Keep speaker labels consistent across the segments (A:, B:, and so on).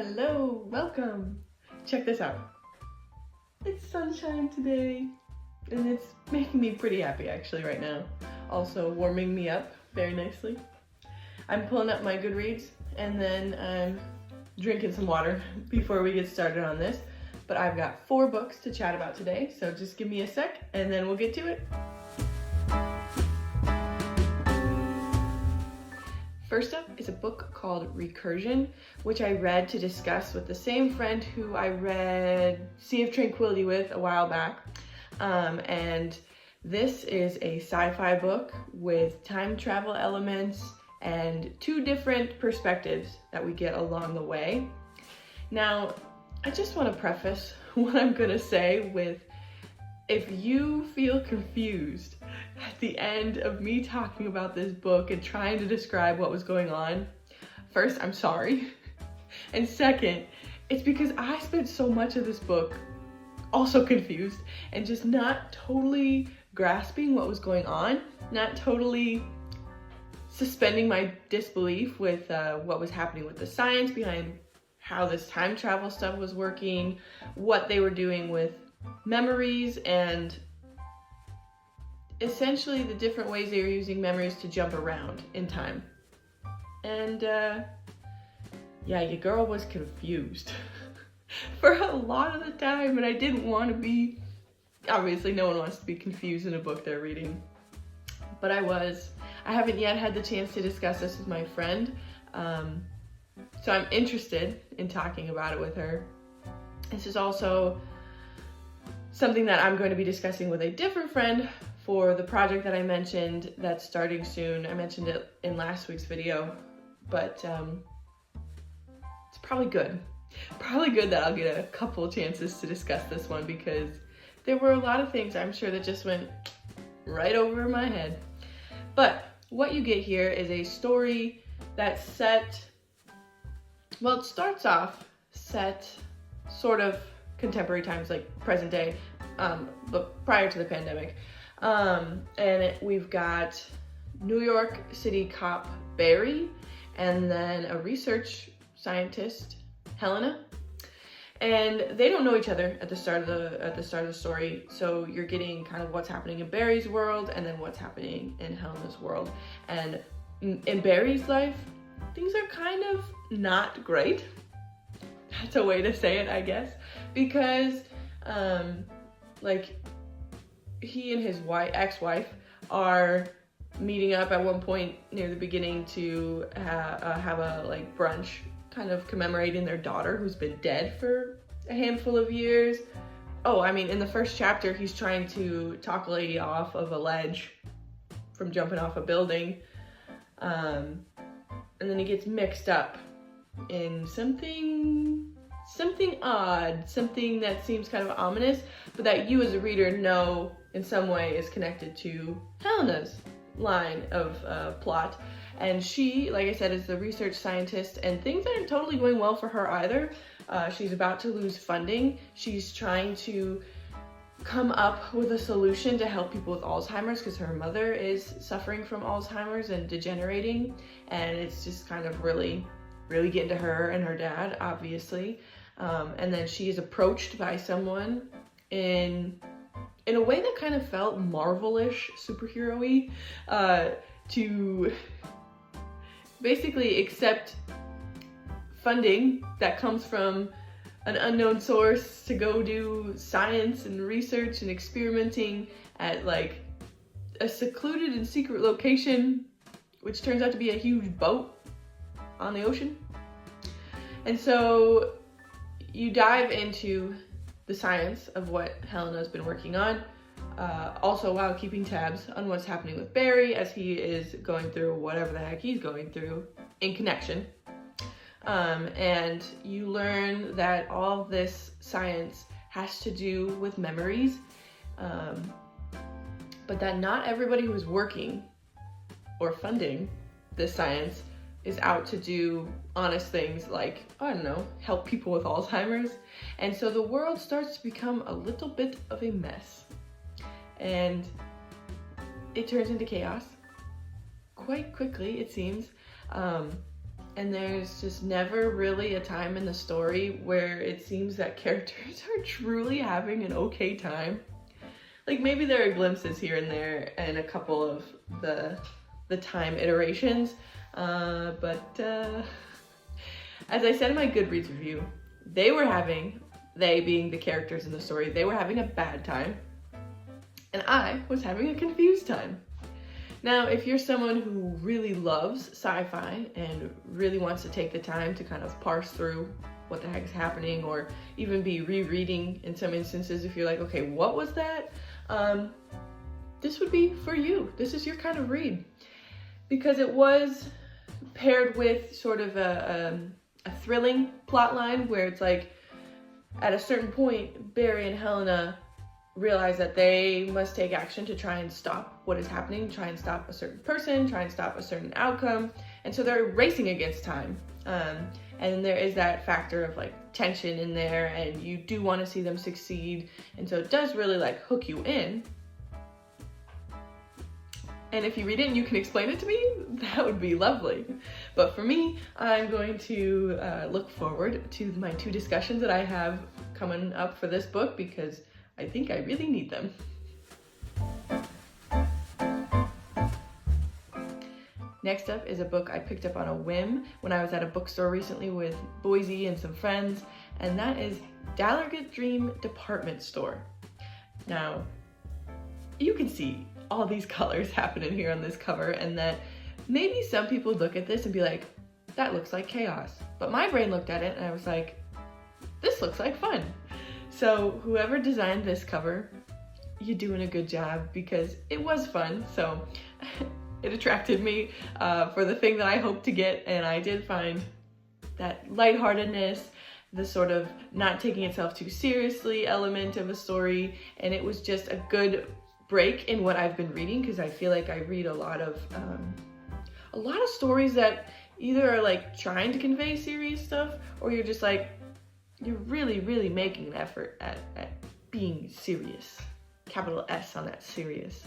A: Hello, welcome. Check this out. It's sunshine today, and it's making me pretty happy actually right now. Also warming me up very nicely. I'm pulling up my Goodreads, and then I'm drinking some water before we get started on this. But I've got 4 books to chat about today, so just give me a sec, and then we'll get to it. First up is a book called Recursion, which I read to discuss with the same friend who I read Sea of Tranquility with a while back. And this is a sci-fi book with time travel elements and 2 different perspectives that we get along the way. Now, I just want to preface what I'm going to say with, if you feel confused at the end of me talking about this book and trying to describe what was going on, first, I'm sorry. And second, it's because I spent so much of this book also confused and just not totally grasping what was going on, not totally suspending my disbelief with what was happening with the science behind how this time travel stuff was working, what they were doing with memories, and essentially the different ways they were using memories to jump around in time. And yeah, your girl was confused for a lot of the time, and I didn't want to be. Obviously no one wants to be confused in a book they're reading, but I was. I haven't yet had the chance to discuss this with my friend, so I'm interested in talking about it with her. This is also something that I'm going to be discussing with a different friend for the project that I mentioned that's starting soon. I mentioned it in last week's video, but it's probably good. Probably good that I'll get a couple chances to discuss this one, because there were a lot of things I'm sure that just went right over my head. But what you get here is a story that's set, well, it starts off set sort of contemporary times, like present day, but prior to the pandemic. We've got New York City cop Barry, and then a research scientist, Helena. And they don't know each other at the start of the story, so you're getting kind of what's happening in Barry's world and then what's happening in Helena's world. And in Barry's life, things are kind of not great. That's a way to say it, I guess, because like he and his ex-wife are meeting up at one point near the beginning to have a like brunch, kind of commemorating their daughter who's been dead for a handful of years. Oh, I mean, in the first chapter, he's trying to talk a lady off of a ledge from jumping off a building, and then he gets mixed up in something odd, something that seems kind of ominous, but that you as a reader know in some way is connected to Helena's line of plot. And she, like I said, is the research scientist, and things aren't totally going well for her either. She's about to lose funding. She's trying to come up with a solution to help people with Alzheimer's, because her mother is suffering from Alzheimer's and degenerating, and it's just kind of really getting to her and her dad, obviously. And then she is approached by someone in a way that kind of felt Marvel-ish, superhero-y, to basically accept funding that comes from an unknown source to go do science and research and experimenting at like a secluded and secret location, which turns out to be a huge boat on the ocean. And so you dive into the science of what Helena's been working on, also while keeping tabs on what's happening with Barry as he is going through whatever the heck he's going through in connection. And you learn that all of this science has to do with memories, but that not everybody who's working or funding this science is out to do honest things like, I don't know, help people with Alzheimer's. And so the world starts to become a little bit of a mess. And it turns into chaos quite quickly, it seems. and there's just never really a time in the story where it seems that characters are truly having an okay time. Like, maybe there are glimpses here and there and a couple of the time iterations, but as I said in my Goodreads review, they being the characters in the story, they were having a bad time, and I was having a confused time. Now, if you're someone who really loves sci-fi and really wants to take the time to kind of parse through what the heck is happening, or even be rereading in some instances if you're like, okay, what was that? This would be for you. This is your kind of read. Because it was paired with sort of a thrilling plot line where it's like, at a certain point, Barry and Helena realize that they must take action to try and stop what is happening, try and stop a certain person, try and stop a certain outcome. And so they're racing against time. And there is that factor of like tension in there, and you do want to see them succeed. And so it does really like hook you in. And if you read it and you can explain it to me, that would be lovely. But for me, I'm going to look forward to my 2 discussions that I have coming up for this book, because I think I really need them. Next up is a book I picked up on a whim when I was at a bookstore recently with Boise and some friends, and that is Dalergit Dream Department Store. Now, you can see all these colors happening here on this cover, and that maybe some people look at this and be like, that looks like chaos. But my brain looked at it and I was like, this looks like fun. So whoever designed this cover, you're doing a good job, because it was fun. So it attracted me for the thing that I hoped to get, and I did find that lightheartedness, the sort of not taking itself too seriously element of a story, and it was just a good break in what I've been reading, because I feel like I read a lot of stories that either are like trying to convey serious stuff, or you're just like, you're really making an effort at being serious. Capital S on that serious.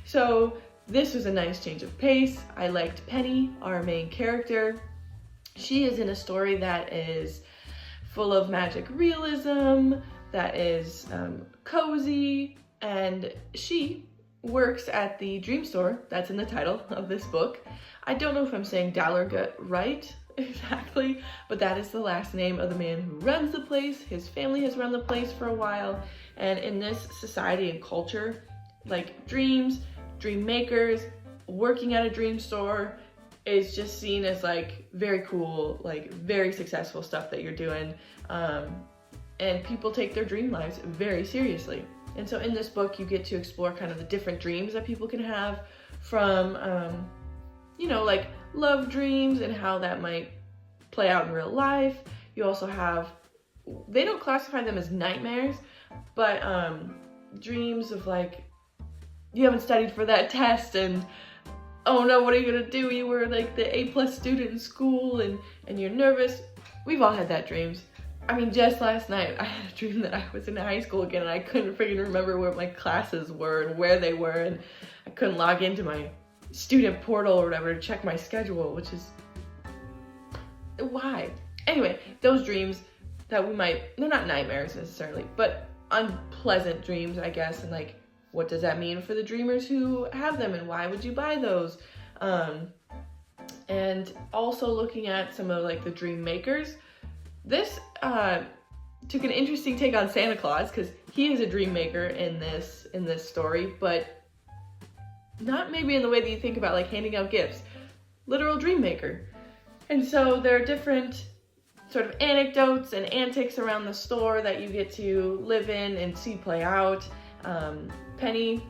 A: So this was a nice change of pace. I liked Penny, our main character. She is in a story that is full of magic realism, that is cozy, and she works at the dream store that's in the title of this book. I don't know if I'm saying Dalergit right exactly, but that is the last name of the man who runs the place. His family has run the place for a while, and in this society and culture, like dreams, dream makers, working at a dream store is just seen as like very cool, like very successful stuff that you're doing, and people take their dream lives very seriously. And so in this book, you get to explore kind of the different dreams that people can have, from, like love dreams and how that might play out in real life. You also have, they don't classify them as nightmares, but dreams of like, you haven't studied for that test, and oh no, what are you gonna do? You were like the A+ student in school, and you're nervous. We've all had that dreams. I mean, just last night, I had a dream that I was in high school again, and I couldn't freaking remember where my classes were and where they were, and I couldn't log into my student portal or whatever to check my schedule, which is, why? Anyway, those dreams that they're not nightmares necessarily, but unpleasant dreams, I guess, and like, what does that mean for the dreamers who have them, and why would you buy those? And also looking at some of like the dream makers. This took an interesting take on Santa Claus, because he is a dream maker in this story, but not maybe in the way that you think about like handing out gifts. Literal dream maker. And so there are different sort of anecdotes and antics around the store that you get to live in and see play out. Penny's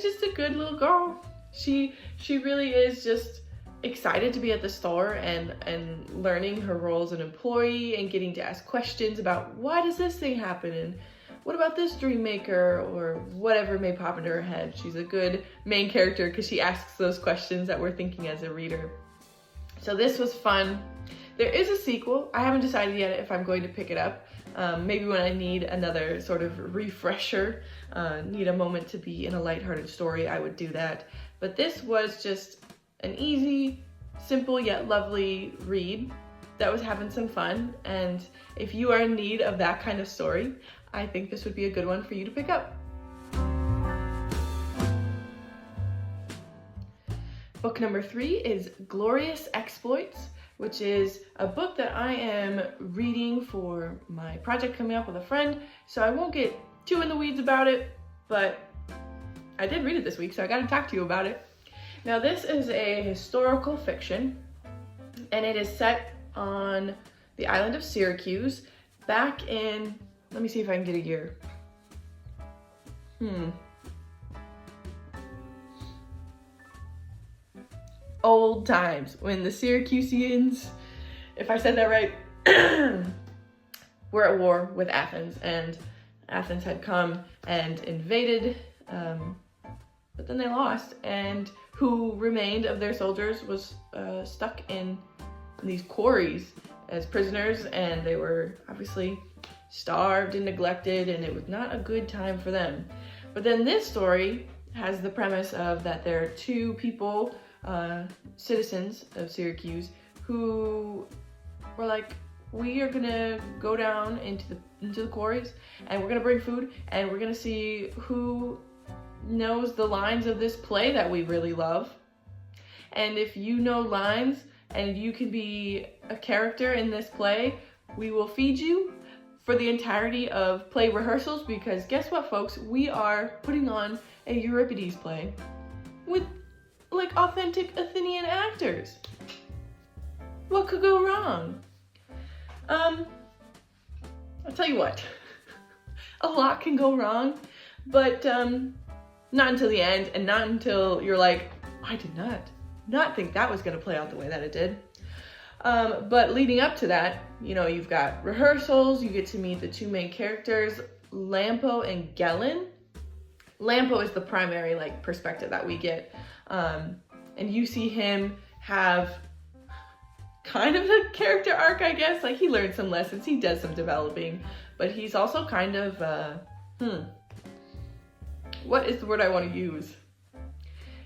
A: just a good little girl. She really is just excited to be at the store and learning her role as an employee and getting to ask questions about, why does this thing happen, and what about this dream maker, or whatever may pop into her head. She's a good main character because she asks those questions that we're thinking as a reader. So this was fun. There is a sequel. I haven't decided yet if I'm going to pick it up. Maybe when I need another sort of refresher, need a moment to be in a lighthearted story, I would do that. But this was just an easy simple yet lovely read that was having some fun. And if you are in need of that kind of story, I think this would be a good one for you to pick up. Book number 3 is Glorious Exploits, which is a book that I am reading for my project coming up with a friend. So I won't get too in the weeds about it, but I did read it this week, so I gotta talk to you about it. Now this is a historical fiction, and it is set on the island of Syracuse back in, let me see if I can get a year. Old times, when the Syracusians, if I said that right, were at war with Athens, and Athens had come and invaded, but then they lost, and who remained of their soldiers was stuck in these quarries as prisoners, and they were obviously starved and neglected, and it was not a good time for them. But then this story has the premise of that there are two people, citizens of Syracuse, who were like, we are gonna go down into the quarries, and we're gonna bring food, and we're gonna see who knows the lines of this play that we really love. And if you know lines and you can be a character in this play, we will feed you for the entirety of play rehearsals, because guess what, folks? We are putting on a Euripides play with like authentic Athenian actors. What could go wrong? I'll tell you what, a lot can go wrong, but not until the end, and not until you're like, I did not think that was gonna play out the way that it did. But leading up to that, you know, you've got rehearsals, you get to meet the two main characters, Lampo and Gellin. Lampo is the primary like perspective that we get, and you see him have kind of a character arc, I guess. Like, he learns some lessons, he does some developing, but he's also kind of, what is the word I want to use?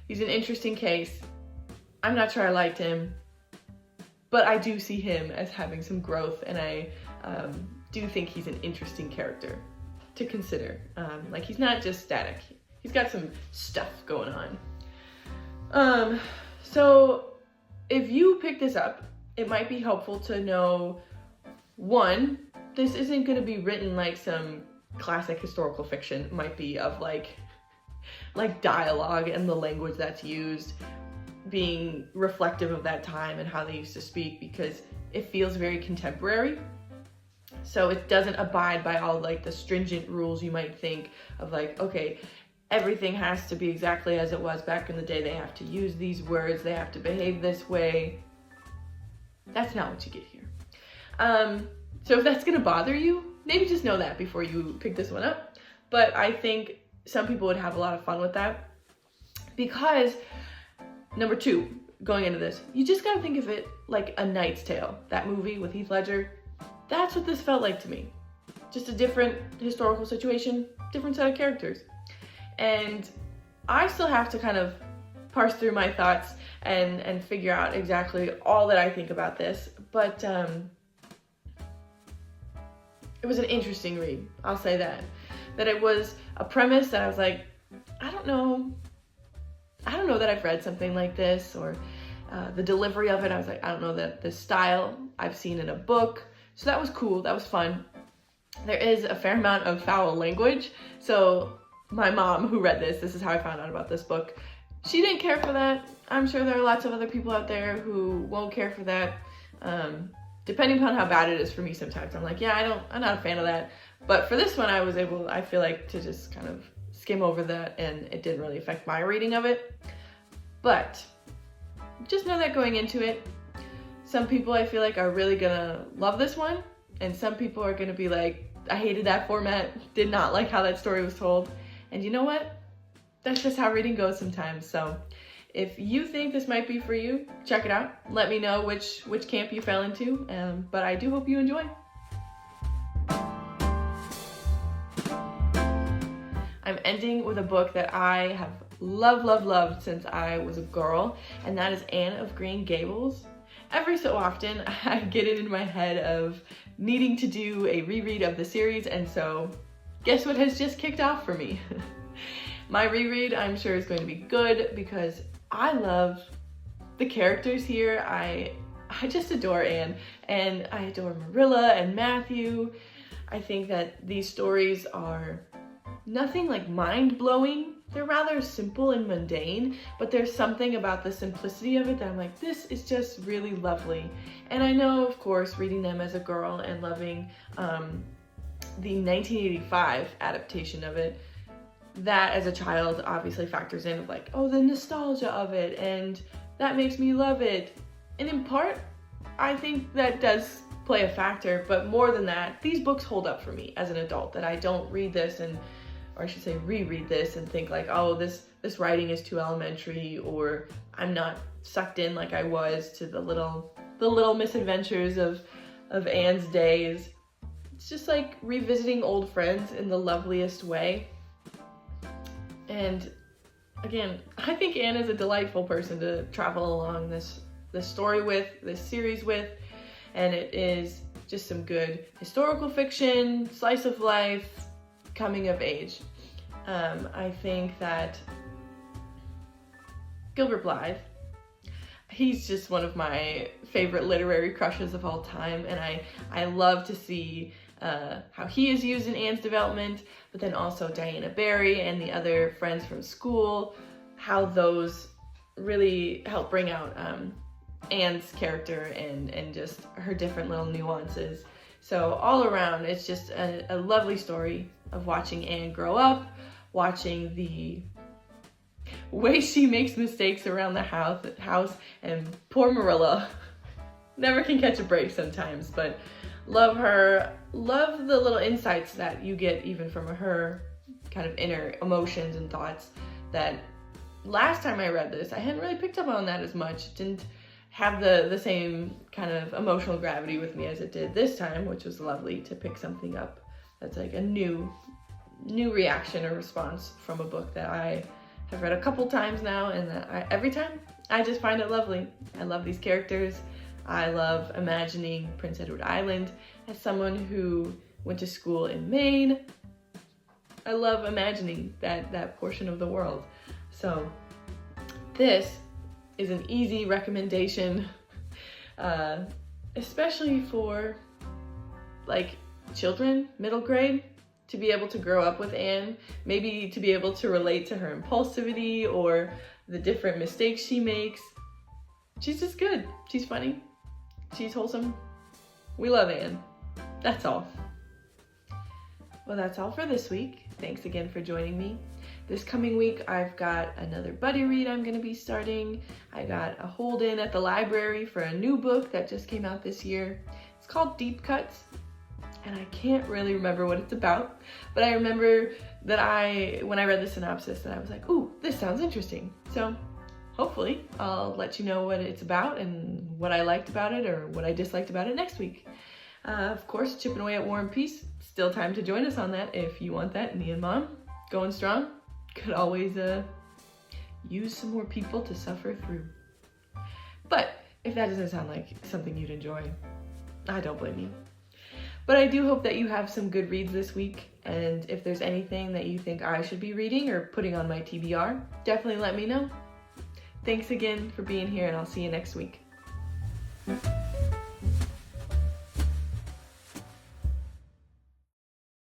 A: He's an interesting case. I'm not sure I liked him, but I do see him as having some growth, and I do think he's an interesting character to consider. Like, he's not just static. He's got some stuff going on. So if you pick this up, it might be helpful to know, one, this isn't going to be written like some classic historical fiction. It might be of like dialogue and the language that's used being reflective of that time and how they used to speak, because it feels very contemporary. So it doesn't abide by all like the stringent rules you might think of, like, okay, everything has to be exactly as it was back in the day. They have to use these words, they have to behave this way. That's not what you get here. So if that's gonna bother you, maybe just know that before you pick this one up. But I think some people would have a lot of fun with that, because number 2, going into this, you just gotta think of it like A Knight's Tale, that movie with Heath Ledger. That's what this felt like to me. Just a different historical situation, different set of characters. And I still have to kind of parse through my thoughts and figure out exactly all that I think about this. But it was an interesting read, I'll say that. That it was a premise that I was like, I don't know that I've read something like this, or the delivery of it, I was like, I don't know that this style I've seen in a book. So that was cool, that was fun. There is a fair amount of foul language. So my mom, who read this is how I found out about this book. She didn't care for that. I'm sure there are lots of other people out there who won't care for that. Depending upon how bad it is for me sometimes. I'm like, yeah, I'm not a fan of that. But for this one, I feel like, to just kind of skim over that, and it didn't really affect my reading of it. But just know that going into it, some people I feel like are really gonna love this one, and some people are gonna be like, I hated that format, did not like how that story was told. And you know what? That's just how reading goes sometimes. So if you think this might be for you, check it out. Let me know which camp you fell into, but I do hope you enjoy. I'm ending with a book that I have loved since I was a girl, and that is Anne of Green Gables. Every so often, I get it in my head of needing to do a reread of the series, and so guess what has just kicked off for me? My reread, I'm sure, is going to be good because I love the characters here. I just adore Anne, and I adore Marilla and Matthew. I think that these stories are nothing like mind-blowing. They're rather simple and mundane, but there's something about the simplicity of it that I'm like, this is just really lovely. And I know, of course, reading them as a girl and loving the 1985 adaptation of it, that as a child obviously factors in of like, oh, the nostalgia of it, and that makes me love it. And in part, I think that does play a factor, but more than that, these books hold up for me as an adult, that I don't read this or I should say reread this and think like, oh, this writing is too elementary, or I'm not sucked in like I was to the little misadventures of Anne's days. It's just like revisiting old friends in the loveliest way. And again, I think Anne is a delightful person to travel along this story with, this series with, and it is just some good historical fiction, slice of life, coming of age. I think that Gilbert Blythe, he's just one of my favorite literary crushes of all time, and I love to see how he is used in Anne's development, but then also Diana Barry and the other friends from school, how those really help bring out Anne's character and just her different little nuances. So all around, it's just a lovely story of watching Anne grow up, watching the way she makes mistakes around the house, and poor Marilla never can catch a break sometimes, but love her, love the little insights that you get even from her kind of inner emotions and thoughts that last time I read this, I hadn't really picked up on that as much. It didn't have the same kind of emotional gravity with me as it did this time, which was lovely to pick something up that's like a new reaction or response from a book that I have read a couple times now, and that every time I just find it lovely. I love these characters. I love imagining Prince Edward Island as someone who went to school in Maine. I love imagining that portion of the world. So this is an easy recommendation, especially for like children, middle grade, to be able to grow up with Anne, maybe to be able to relate to her impulsivity or the different mistakes she makes. She's just good. She's funny. She's wholesome. We love Anne. That's all. Well, that's all for this week. Thanks again for joining me. This coming week, I've got another buddy read I'm going to be starting. I got a hold-in at the library for a new book that just came out this year. It's called Deep Cuts, and I can't really remember what it's about, but I remember that when I read the synopsis, that I was like, ooh, this sounds interesting. So hopefully I'll let you know what it's about and what I liked about it or what I disliked about it next week. Of course, Chipping Away at War and Peace, still time to join us on that if you want that. Me and Mom, going strong. Could always use some more people to suffer through. But if that doesn't sound like something you'd enjoy, I don't blame you. But I do hope that you have some good reads this week, and if there's anything that you think I should be reading or putting on my TBR, definitely let me know. Thanks again for being here, and I'll see you next week.